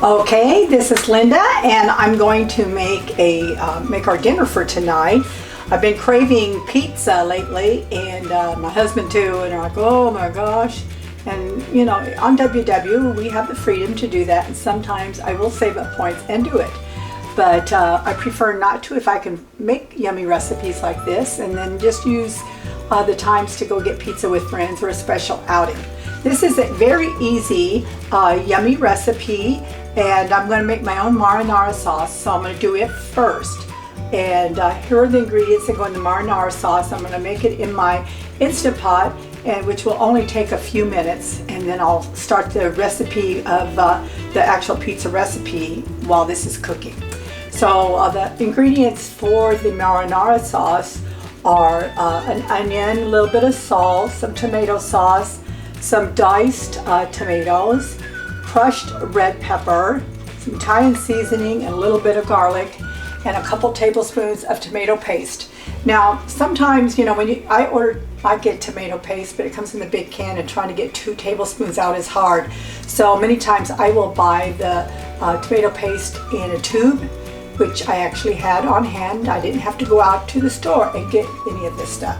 Okay, this is Linda, and I'm going to make our dinner for tonight. I've been craving pizza lately, and my husband too, and I'm like, oh my gosh. And you know, on WW we have the freedom to do that, and sometimes I will save up points and do it. But I prefer not to if I can make yummy recipes like this, and then just use the times to go get pizza with friends or a special outing. This is a very easy, yummy recipe, and I'm going to make my own marinara sauce, so I'm going to do it first. And here are the ingredients that go in the marinara sauce. I'm going to make it in my Instant Pot, and which will only take a few minutes, and then I'll start the recipe of the actual pizza recipe while this is cooking. So the ingredients for the marinara sauce are an onion, a little bit of salt, some tomato sauce, some diced tomatoes, crushed red pepper, some Italian seasoning, and a little bit of garlic, and a couple tablespoons of tomato paste. Now, sometimes, you know, when I get tomato paste, but it comes in the big can, and trying to get 2 tablespoons out is hard. So many times I will buy the tomato paste in a tube, which I actually had on hand. I didn't have to go out to the store and get any of this stuff.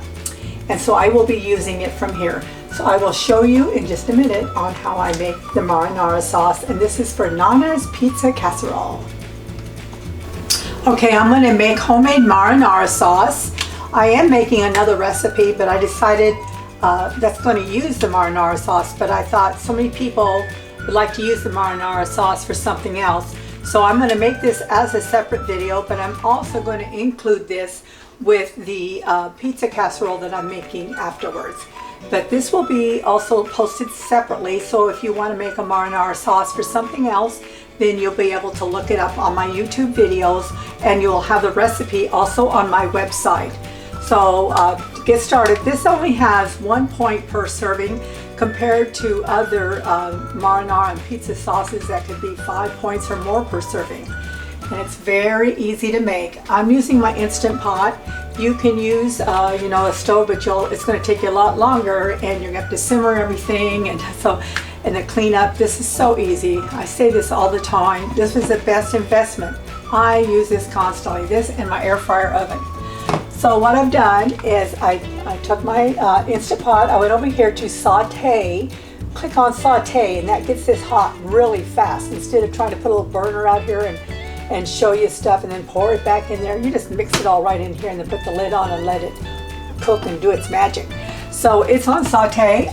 And so I will be using it from here. So I will show you in just a minute on how I make the marinara sauce, and this is for Nana's Pizza Casserole. Okay, I'm going to make homemade marinara sauce. I am making another recipe, but I decided that's going to use the marinara sauce, but I thought so many people would like to use the marinara sauce for something else. So I'm going to make this as a separate video, but I'm also going to include this with the pizza casserole that I'm making afterwards. But this will be also posted separately, so if you want to make a marinara sauce for something else, then you'll be able to look it up on my YouTube videos, and you'll have the recipe also on my website. So to get started, this only has 1 point per serving compared to other marinara and pizza sauces that could be 5 points or more per serving. And it's very easy to make. I'm using my Instant Pot. You can use you know, a stove, but it's going to take you a lot longer, and you're going to have to simmer everything, and then clean up. This is so easy. I say this all the time. This was the best investment. I use this constantly, this and my air fryer oven. So what I've done is I took my Instant Pot, I went over here to sauté, click on sauté, and that gets this hot really fast. Instead of trying to put a little burner out here and show you stuff and then pour it back in there, you just mix it all right in here and then put the lid on and let it cook and do its magic. So it's on sauté.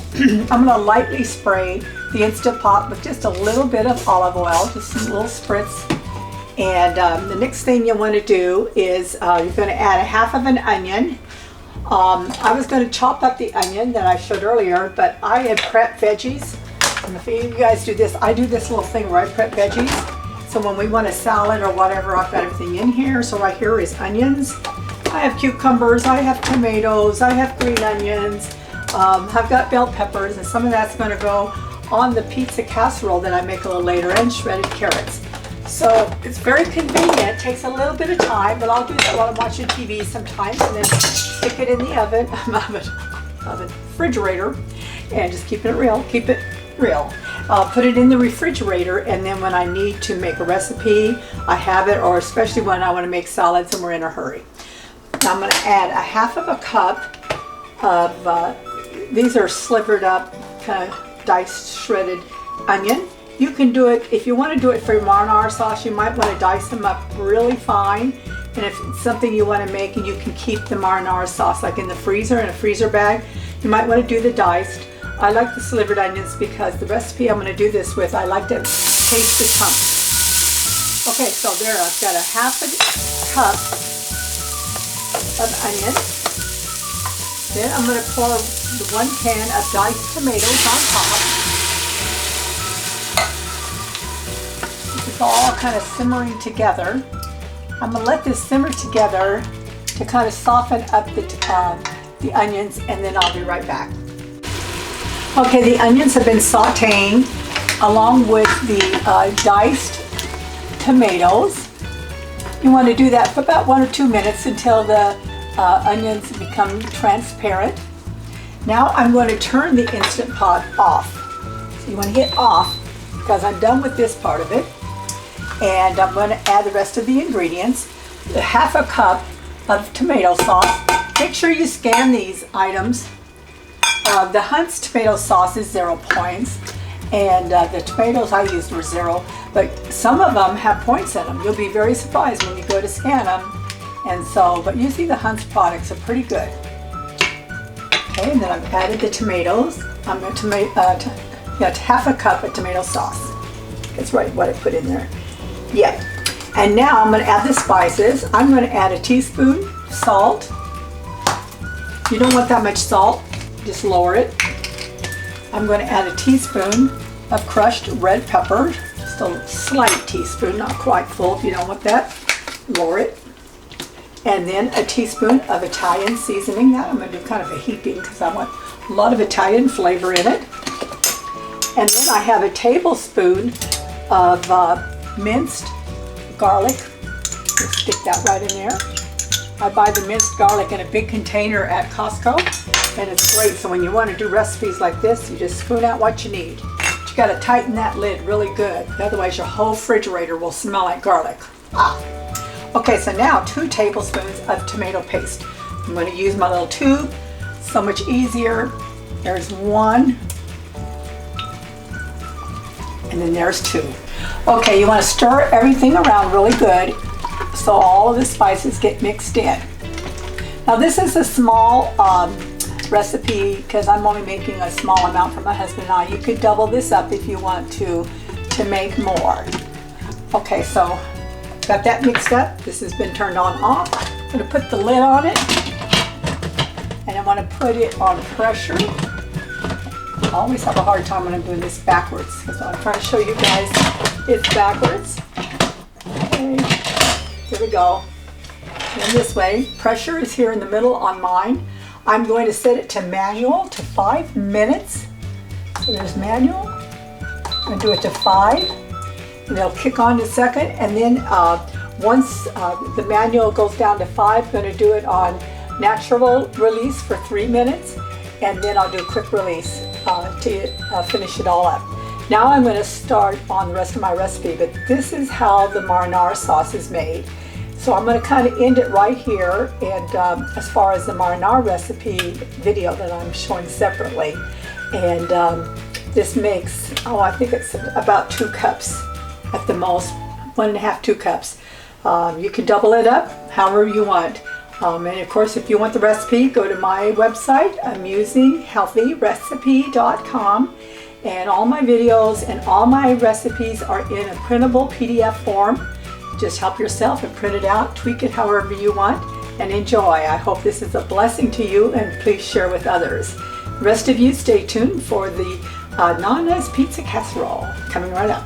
I'm going to lightly spray the Instant Pot with just a little bit of olive oil, just a little spritz. And the next thing you want to do is you're going to add 1/2 of an onion. I was going to chop up the onion that I showed earlier, but I had prepped veggies. And if you guys do this, I do this little thing where I prep veggies. So when we want a salad or whatever, I've got everything in here. So right here is onions. I have cucumbers, I have tomatoes, I have green onions, I've got bell peppers, and some of that's going to go on the pizza casserole that I make a little later, and shredded carrots. So it's very convenient. It takes a little bit of time, but I'll do that while I'm watching TV sometimes, and then stick it in the oven, refrigerator, and just keep it real. Put it in the refrigerator, and then when I need to make a recipe, I have it, or especially when I want to make salads and we're in a hurry. Now I'm going to add 1/2 cup of, these are slivered up, kind of diced, shredded onion. You can do it, if you want to do it for your marinara sauce, you might want to dice them up really fine. And if it's something you want to make and you can keep the marinara sauce like in the freezer, in a freezer bag, you might want to do the diced. I like the slivered onions because the recipe I'm going to do this with, I like to taste the chunks. Okay, so there, I've got 1/2 cup of onion. Then I'm going to pour the 1 can of diced tomatoes on top. This is all kind of simmering together. I'm going to let this simmer together to kind of soften up the onions, and then I'll be right back. Okay, the onions have been sauteing along with the diced tomatoes. You want to do that for about 1 or 2 minutes until the onions become transparent. Now I'm going to turn the Instant Pot off. So you want to hit off because I'm done with this part of it. And I'm going to add 1/2 of a cup of sauté. This is all kind of simmering together. I'm going to let this simmer together to kind of soften up the onions, and then I'll be right back. Okay, the onions have been sauteing along with the diced tomatoes. You want to do that for about 1 or 2 minutes until the onions become transparent. Now I'm going to turn the Instant Pot off. So you want to hit off And I'm going to add the rest of the ingredients. Half a cup of tomato sauce. Make sure you scan these items. The Hunt's tomato sauce is 0 points, and the tomatoes I used were 0, but some of them have points in them. You'll be very surprised when you go to scan them. And so, but usually the Hunt's products are pretty good. Okay, and then I've added the tomatoes. I'm going to half a cup of tomato sauce. That's right, what I put in there. Yeah. And now I'm going to add the spices. I'm going to add a teaspoon salt. You don't want that much salt, just lower it. I'm going to add a teaspoon of crushed red pepper, just a slight teaspoon, not quite full. If you don't want that, lower it. And then a teaspoon of Italian seasoning. That I'm going to do kind of a heaping because I want a lot of Italian flavor in it. And then I have a tablespoon of minced garlic. Just stick that right in there. I buy the minced garlic in a big container at Costco, and it's great. So when you want to do recipes like this, you just spoon out what you need. But you got to tighten that lid really good, otherwise your whole refrigerator will smell like garlic. Okay, so now 2 tablespoons of tomato paste. I'm going to use my little tube. So much easier. There's 1, and then there's 2. Okay, you want to stir everything around really good so all of the spices get mixed in. Now this is a small recipe because I'm only making a small amount for my husband and I. You could double this up if you want to make more. Okay, so got that mixed up. This has been turned on off. I'm going to put the lid on it, and I want to put it on pressure. I always have a hard time when I'm doing this backwards because I'm trying to show you guys it's backwards. Okay, here we go. And this way, pressure is here in the middle on mine. I'm going to set it to manual to 5 minutes. So there's manual. I'm going to do it to 5, and it'll kick on in a second. And then once the manual goes down to 5, I'm going to do it on natural release for 3 minutes, and then I'll do a quick release to finish it all up. Now I'm going to start on the rest of my recipe, but this is how the marinara sauce is made. So I'm going to kind of end it right here, and as far as the marinara recipe video that I'm showing separately, and this makes, I think it's about 2 cups at the most, 1.5, 2 cups. You can double it up however you want. And of course, if you want the recipe, go to my website, AmusingHealthyRecipe.com, and all my videos and all my recipes are in a printable PDF form. Just help yourself and print it out, tweak it however you want, and enjoy. I hope this is a blessing to you, and please share with others. The rest of you, stay tuned for the Nana's Pizza Casserole coming right up.